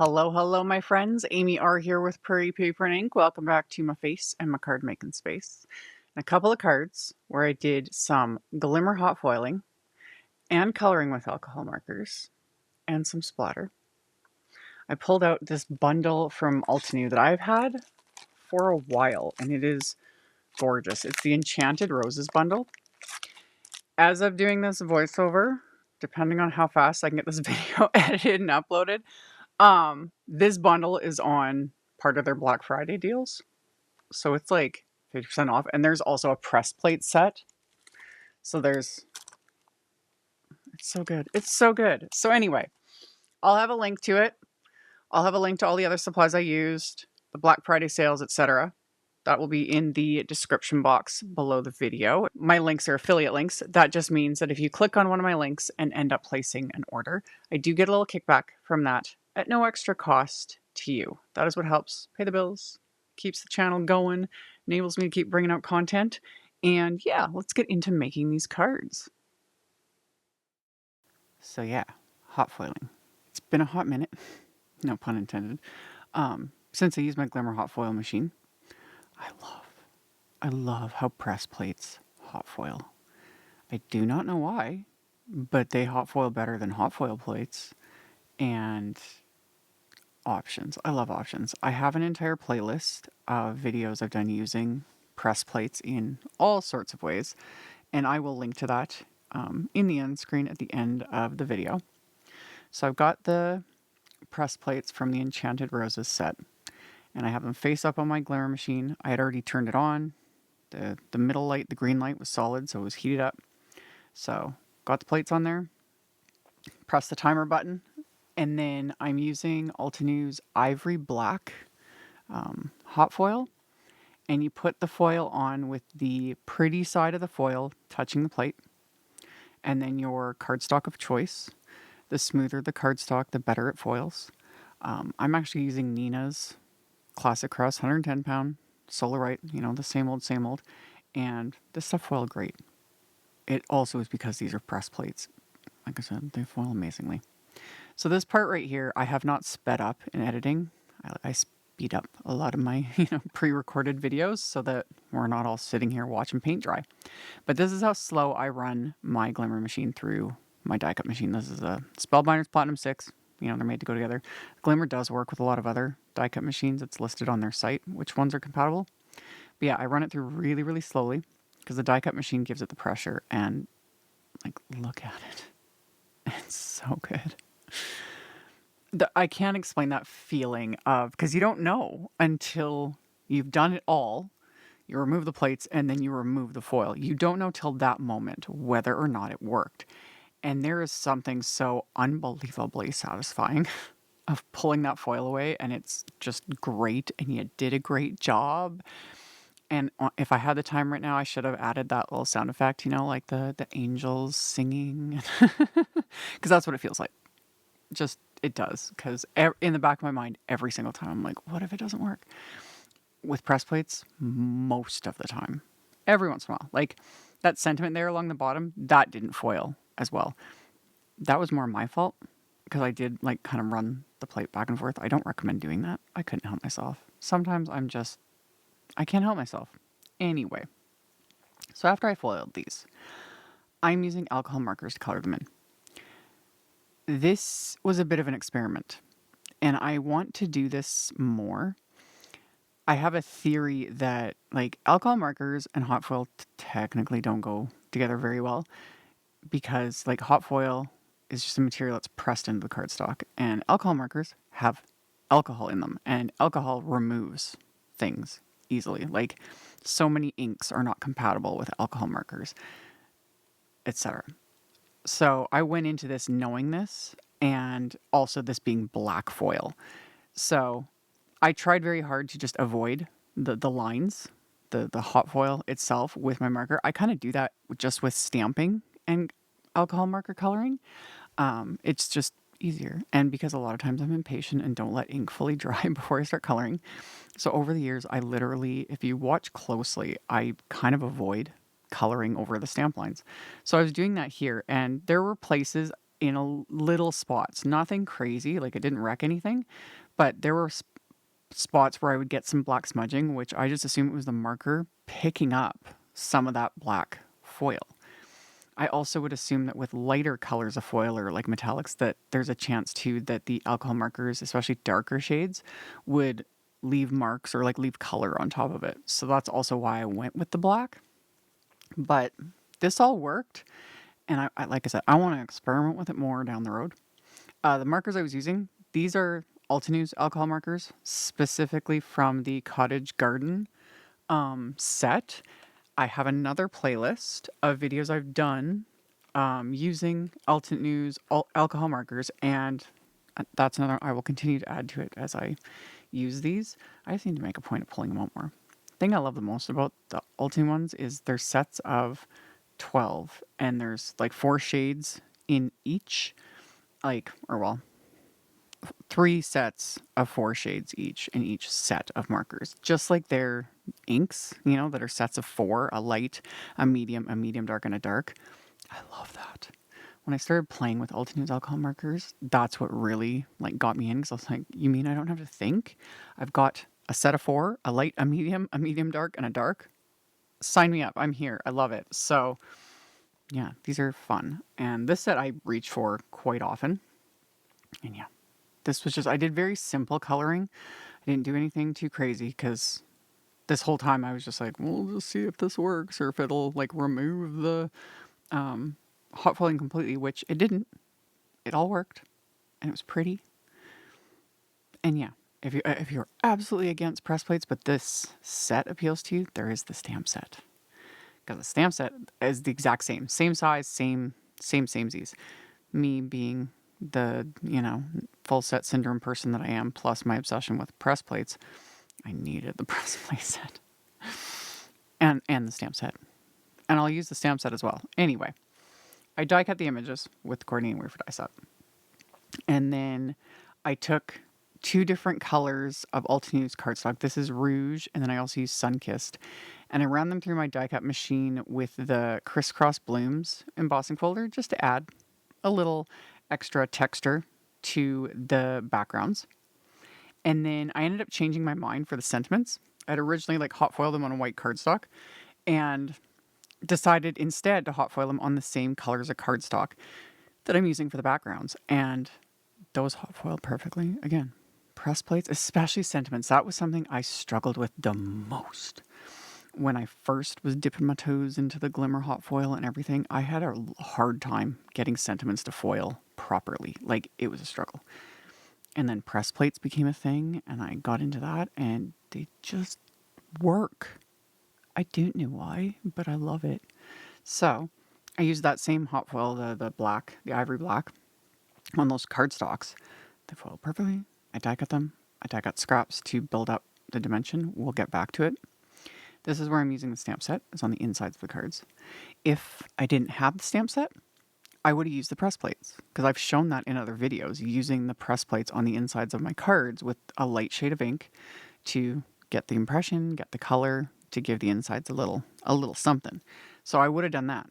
Hello, hello, my friends. AmyR here with Prairie Paper and Ink. Welcome back to my face and my card making space. And a couple of cards where I did some glimmer hot foiling and coloring with alcohol markers and some splatter. I pulled out this bundle from Altenew that I've had for a while, and it is gorgeous. It's the Enchanted Roses bundle. As of doing this voiceover, depending on how fast I can get this video edited and uploaded, this bundle is on part of their Black Friday deals. So it's like 50% off. And there's also a press plate set. So it's so good. It's so good. So anyway, I'll have a link to it. I'll have a link to all the other supplies I used, the Black Friday sales, etc. That will be in the description box below the video. My links are affiliate links. That just means that if you click on one of my links and end up placing an order, I do get a little kickback from that at no extra cost to you. That is what helps pay the bills, keeps the channel going, enables me to keep bringing out content. And yeah, let's get into making these cards. So yeah, hot foiling. It's been a hot minute, no pun intended, since I used my Glimmer hot foil machine. I love how press plates hot foil. I do not know why, but they hot foil better than hot foil plates. And options. I love options. I have an entire playlist of videos I've done using press plates in all sorts of ways, and I will link to that in the end screen at the end of the video. So I've got the press plates from the Enchanted Roses set, and I have them face up on my Glimmer machine. I had already turned it on. The middle light, the green light, was solid, so it was heated up. So got the plates on there, press the timer button, and then I'm using Altenew's Ivory Black hot foil. And you put the foil on with the pretty side of the foil touching the plate, and then your cardstock of choice. The smoother the cardstock, the better it foils. I'm actually using Neenah's Classic Crest 110 pound Solarite, the same old, and this stuff foiled great. It also is because these are press plates. Like I said, they foil amazingly. So this part right here, I have not sped up in editing. I speed up a lot of my pre-recorded videos so that we're not all sitting here watching paint dry. But this is how slow I run my Glimmer machine through my die cut machine. This is a Spellbinders Platinum 6. They're made to go together. Glimmer does work with a lot of other die cut machines. It's listed on their site which ones are compatible. But yeah, I run it through really, really slowly because the die cut machine gives it the pressure, and look at it. It's so good. I can't explain that feeling of, because you don't know until you've done it all. You remove the plates and then you remove the foil. You don't know till that moment whether or not it worked. And there is something so unbelievably satisfying of pulling that foil away, and it's just great, and you did a great job. And if I had the time right now, I should have added that little sound effect, like the angels singing. Because that's what it feels like. Just, it does. Because in the back of my mind, every single time, I'm like, what if it doesn't work? With press plates, most of the time. Every once in a while. Like, that sentiment there along the bottom, that didn't foil as well. That was more my fault, because I did, kind of run the plate back and forth. I don't recommend doing that. I couldn't help myself. Sometimes I can't help myself. Anyway, so after I foiled these, I'm using alcohol markers to color them in. This was a bit of an experiment, and I want to do this more. I have a theory that, alcohol markers and hot foil technically don't go together very well, because, hot foil is just a material that's pressed into the cardstock, and alcohol markers have alcohol in them, and alcohol removes things easily. So many inks are not compatible with alcohol markers, etc. So I went into this knowing this, and also this being black foil. So I tried very hard to just avoid the lines, the hot foil itself with my marker. I kind of do that just with stamping and alcohol marker coloring. It's just easier. And because a lot of times I'm impatient and don't let ink fully dry before I start coloring. So over the years, I literally, if you watch closely, I kind of avoid coloring over the stamp lines. So I was doing that here, and there were places in a little spots. Nothing crazy, like it didn't wreck anything, but there were spots where I would get some black smudging, which I just assumed it was the marker picking up some of that black foil. I also would assume that with lighter colors of foil or like metallics, that there's a chance too that the alcohol markers, especially darker shades, would leave marks or like leave color on top of it. So that's also why I went with the black. But this all worked. And I like I said, I want to experiment with it more down the road. The markers I was using, these are Altenew's alcohol markers, specifically from the Cottage Garden set. I have another playlist of videos I've done using Altenew's alcohol markers, and that's another I will continue to add to it as I use these. I just need to make a point of pulling them out more. The thing I love the most about the Altenew ones is they're sets of 12, and there's like 4 shades in each, like, or well, 3 sets of 4 shades each in each set of markers, just like their inks, that are sets of 4, a light, a medium dark, and a dark. I love that. When I started playing with Altenew's alcohol markers, that's what really like got me in, because I was like, you mean I don't have to think? I've got a set of 4, a light, a medium dark, and a dark. Sign me up. I'm here. I love it. So yeah, these are fun. And this set I reach for quite often. And yeah, this was just, I did very simple coloring. I didn't do anything too crazy, because this whole time I was just like, well, we'll just see if this works or if it'll like remove the hot foiling completely, which it didn't. It all worked, and it was pretty. And yeah, if you're absolutely against press plates, but this set appeals to you, there is the stamp set. Because the stamp set is the exact same size, samesies. Me being the full set syndrome person that I am, plus my obsession with press plates, I needed the press plate set and the stamp set, and I'll use the stamp set as well. Anyway, I die cut the images with coordinating wire for die set, and then I took 2 different colors of Altenew's cardstock. This is Rouge, and then I also use Sunkissed, and I ran them through my die cut machine with the Crisscross Blooms embossing folder, just to add a little extra texture to the backgrounds. And then I ended up changing my mind for the sentiments. I'd originally like hot foiled them on a white cardstock, and decided instead to hot foil them on the same colors of cardstock that I'm using for the backgrounds. And those hot foiled perfectly. Again, press plates, especially sentiments, that was something I struggled with the most. When I first was dipping my toes into the Glimmer hot foil and everything, I had a hard time getting sentiments to foil properly. Like, it was a struggle. And then press plates became a thing, and I got into that, and they just work. I don't know why, but I love it. So I used that same hot foil, the black, the ivory black, on those cardstocks. They foil perfectly. I die cut them. I die cut scraps to build up the dimension. We'll get back to it. This is where I'm using the stamp set, is on the insides of the cards. If I didn't have the stamp set, I would have used the press plates, because I've shown that in other videos, using the press plates on the insides of my cards with a light shade of ink to get the impression, get the color, to give the insides a little something. So I would have done that.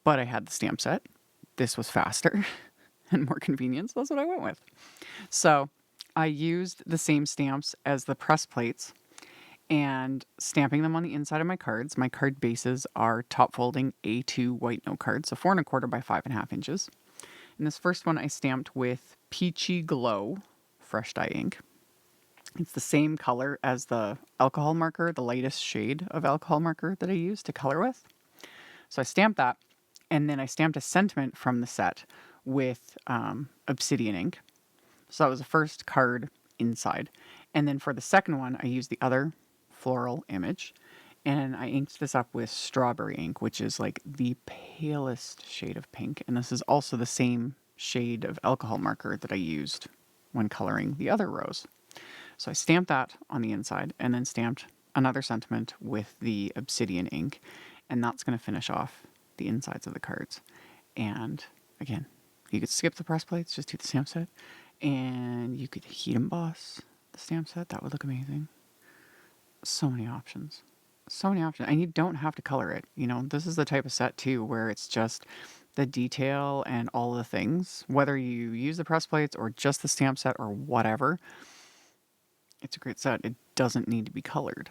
But I had the stamp set. This was faster and more convenient, so that's what I went with. So I used the same stamps as the press plates, and stamping them on the inside of my cards. My card bases are top folding A2 white note cards, so 4 1/4 by 5.5 inches. And this first one I stamped with Peachy Glow fresh dye ink. It's the same color as the alcohol marker, the lightest shade of alcohol marker that I use to color with. So I stamped that, and then I stamped a sentiment from the set with Obsidian ink. So that was the first card inside. And then for the second one, I used the other floral image, and I inked this up with strawberry ink, which is like the palest shade of pink. And this is also the same shade of alcohol marker that I used when coloring the other rows. So I stamped that on the inside, and then stamped another sentiment with the Obsidian ink, and that's going to finish off the insides of the cards. And again, you could skip the press plates, just do the stamp set, and you could heat emboss the stamp set. That would look amazing. So many options. So many options. And you don't have to color it. This is the type of set too where it's just the detail and all the things, whether you use the press plates or just the stamp set or whatever, it's a great set. It doesn't need to be colored.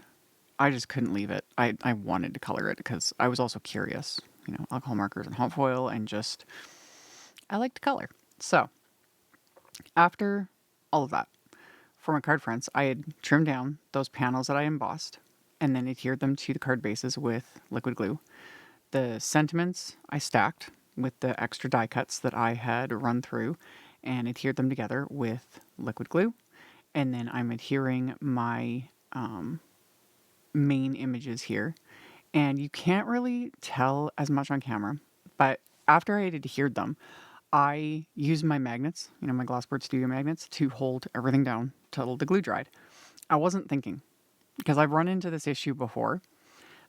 I just couldn't leave it. I wanted to color it because I was also curious, you know, alcohol markers and hot foil, and just, I like to color. So after all of that, for my card fronts, I had trimmed down those panels that I embossed and then adhered them to the card bases with liquid glue. The sentiments I stacked with the extra die cuts that I had run through and adhered them together with liquid glue. And then I'm adhering my main images here. And you can't really tell as much on camera, but after I had adhered them, I used my magnets, you know, my Glassboard Studio magnets, to hold everything down till the glue dried. I wasn't thinking, because I've run into this issue before.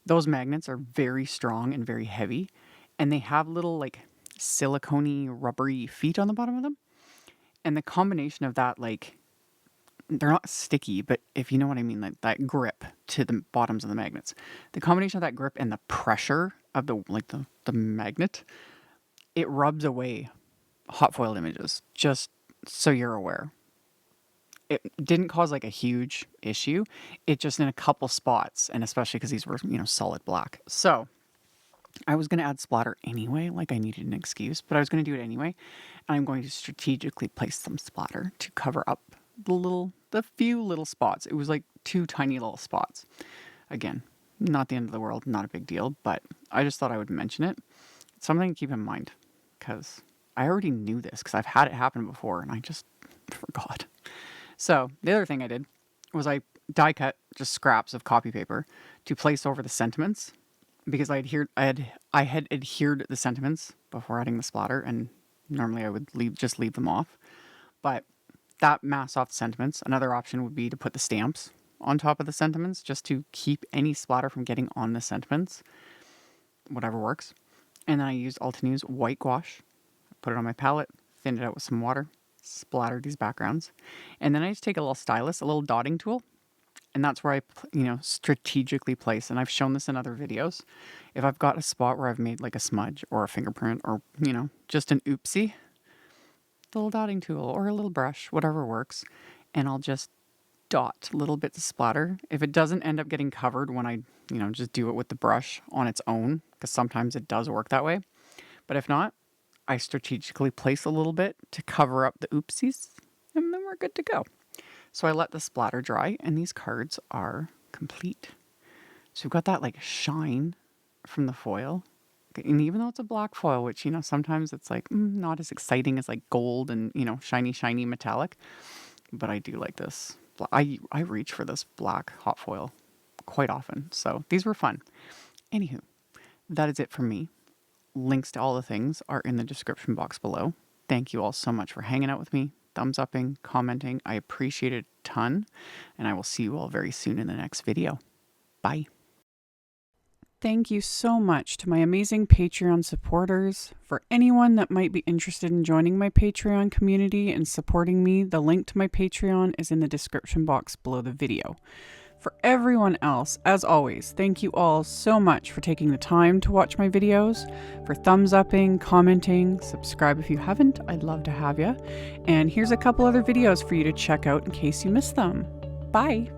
Those magnets are very strong and very heavy, and they have little like silicone-y, rubbery feet on the bottom of them. And the combination of that, like, they're not sticky, but if you know what I mean, like that grip to the bottoms of the magnets, the combination of that grip and the pressure of the magnet, it rubs away hot foiled images, just so you're aware. It didn't cause like a huge issue. It just in a couple spots, and especially because these were, you know, solid black. So I was going to add splatter anyway, like I needed an excuse, but I was going to do it anyway. And I'm going to strategically place some splatter to cover up the few little spots. It was like 2 tiny little spots. Again, not the end of the world, not a big deal, but I just thought I would mention it. It's something to keep in mind, because I already knew this, because I've had it happen before and I just forgot. So the other thing I did was I die cut just scraps of copy paper to place over the sentiments, because I had adhered the sentiments before adding the splatter, and normally I would just leave them off. But that masks off the sentiments. Another option would be to put the stamps on top of the sentiments, just to keep any splatter from getting on the sentiments. Whatever works. And then I used Altenew's white gouache, put it on my palette, thinned it out with some water, splattered these backgrounds. And then I just take a little stylus, a little dotting tool, and that's where I, you know, strategically place. And I've shown this in other videos. If I've got a spot where I've made like a smudge or a fingerprint or, you know, just an oopsie, the little dotting tool or a little brush, whatever works, and I'll just dot little bits of splatter. If it doesn't end up getting covered when I, you know, just do it with the brush on its own, because sometimes it does work that way. But if not, I strategically place a little bit to cover up the oopsies, and then we're good to go. So I let the splatter dry, and these cards are complete. So we've got that like shine from the foil. And even though it's a black foil, which, you know, sometimes it's like not as exciting as like gold and, you know, shiny metallic, but I do like this. I reach for this black hot foil quite often. So these were fun. Anywho, that is it from me. Links to all the things are in the description box below. Thank you all so much for hanging out with me, thumbs upping, commenting. I appreciate it a ton, and I will see you all very soon in the next video. Bye. Thank you so much to my amazing Patreon supporters. For anyone that might be interested in joining my Patreon community and supporting me, the link to my Patreon is in the description box below the video. For everyone else, as always, thank you all so much for taking the time to watch my videos, for thumbs upping, commenting, subscribe if you haven't, I'd love to have you. And here's a couple other videos for you to check out in case you missed them. Bye!